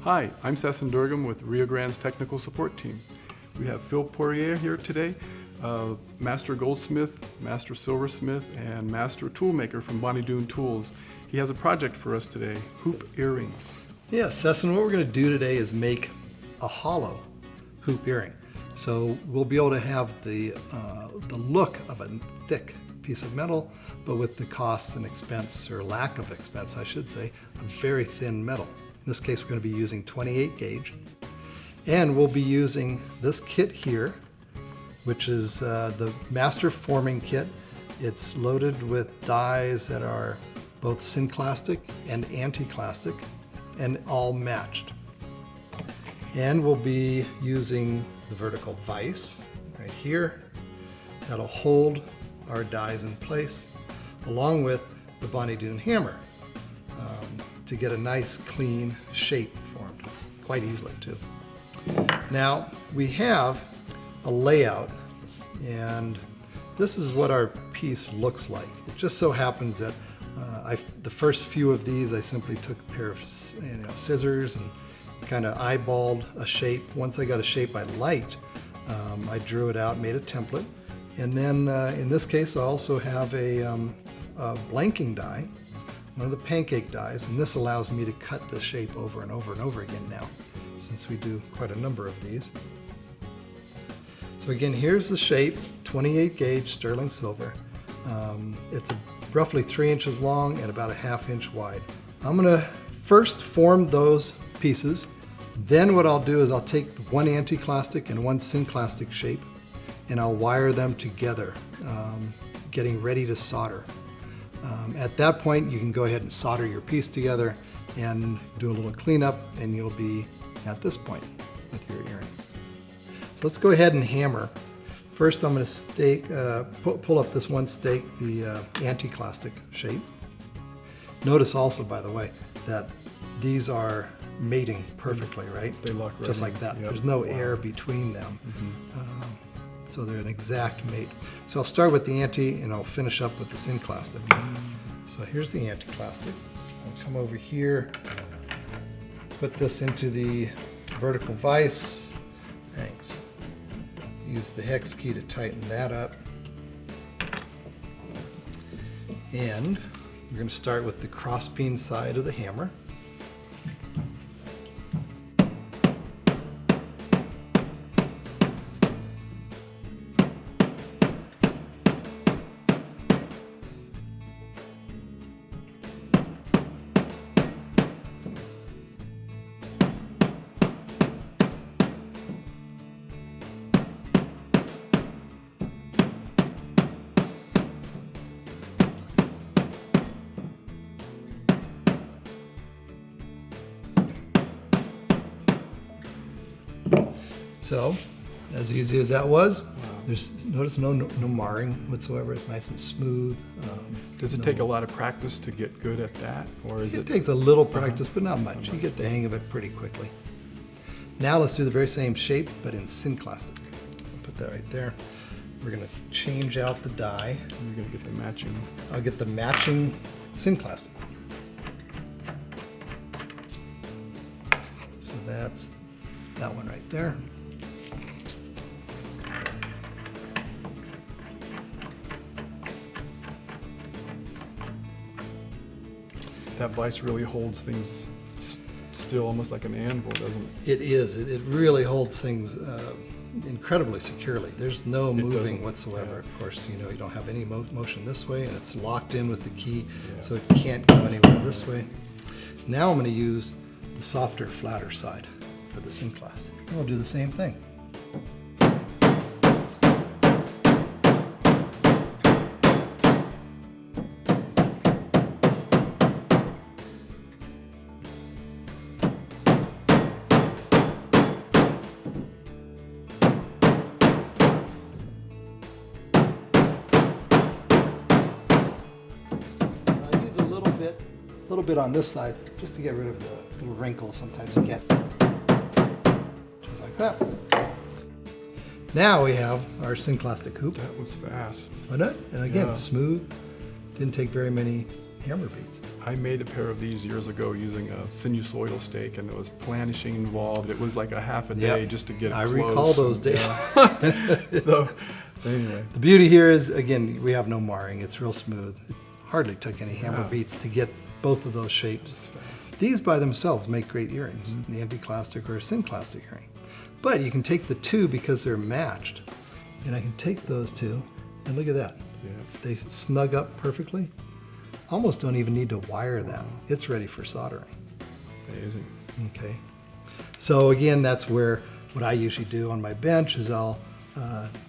Hi, I'm Sessin Durgham with Rio Grande's technical support team. We have Phil Poirier here today, master goldsmith, master silversmith, and master toolmaker from Bonny Doon Tools. He has a project for us today, hoop earrings. Yeah, Sessin, what we're going to do today is make a hollow hoop earring. So we'll be able to have the look of a thick piece of metal, but with the cost and expense, or lack of expense, I should say, a very thin metal. In this case, we're going to be using 28 gauge. And we'll be using this kit here, which is the master forming kit. It's loaded with dies that are both synclastic and anti-clastic, and all matched. And we'll be using the vertical vise right here. That'll hold our dies in place, along with the Bonny Doon hammer, to get a nice clean shape formed, quite easily too. Now we have a layout, and this is what our piece looks like. It just so happens that the first few of these I simply took a pair of scissors and kind of eyeballed a shape. Once I got a shape I liked, I drew it out, made a template, and then in this case I also have a blanking die, one of the pancake dies, and this allows me to cut the shape over and over and over again now, since we do quite a number of these. So again, here's the shape, 28 gauge sterling silver. It's roughly 3 inches long and about a ½ inch wide. I'm gonna first form those pieces. Then what I'll do is I'll take one anti-clastic and one synclastic shape, and I'll wire them together, getting ready to solder. At that point, you can go ahead and solder your piece together and do a little cleanup, and you'll be at this point with your earring. Let's go ahead and hammer. First, I'm going to pull up this one stake, the anti-clastic shape. Notice also, by the way, that these are mating perfectly, right? They lock right just in. like that. Yep. There's no air between them. So they're an exact mate. So I'll start with the anti and I'll finish up with the synclastic. So here's the anti-clastic. I'll come over here, put this into the vertical vise. Thanks. Use the hex key to tighten that up. And we're going to start with the cross-peen side of the hammer. So, as easy as that was, there's notice no marring whatsoever. It's nice and smooth. Does it take a lot of practice to get good at that, or is it takes a little practice, but not much. You get the hang of it pretty quickly. Now let's do the very same shape, but in synclastic. Put that right there. We're going to change out the die. You're going to get the matching. I'll get the matching synclastic. So that's that one right there. That vise really holds things still, almost like an anvil, doesn't it? It is. It really holds things incredibly securely. There's no moving whatsoever. Yeah. Of course, you don't have any motion this way, and it's locked in with the key, so it can't go anywhere this way. Now I'm going to use the softer, flatter side for the synclastic. And we'll do the same thing. A little bit on this side, just to get rid of the little wrinkles sometimes you get. Just like that. Now we have our synclastic hoop. That was fast. Wasn't it? And again, Yeah. smooth. Didn't take very many hammer beads. I made a pair of these years ago using a sinusoidal stake, and there was planishing involved. It was like a half a day Yep. just to get it I close. recall those days. So, anyway. The beauty here is, again, we have no marring. It's real smooth. It hardly took any hammer Yeah. beats to get both of those shapes. It's fast. These by themselves make great earrings, the anti-clastic or synclastic earring. But you can take the two because they're matched. And I can take those two, and look at that. Yeah. They snug up perfectly. Almost don't even need to wire that. It's ready for soldering. Amazing. Okay. So again, that's where what I usually do on my bench is I'll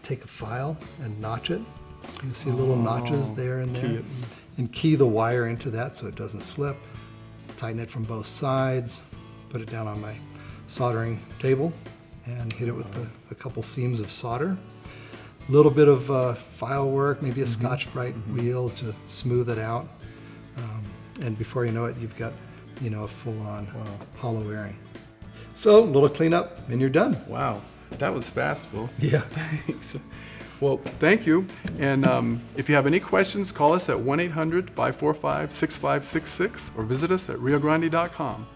take a file and notch it. You can see little notches there and Key there. it. And key the wire into that so it doesn't slip. Tighten it from both sides. Put it down on my soldering table and hit it with a couple seams of solder. A little bit of file work, maybe a Scotch-Brite wheel to smooth it out. And before you know it, you've got, a full-on hollow earring. So a little cleanup and you're done. Wow. That was fast, Phil. Yeah. Thanks. Well, thank you. And if you have any questions, call us at 1-800-545-6566 or visit us at riogrande.com.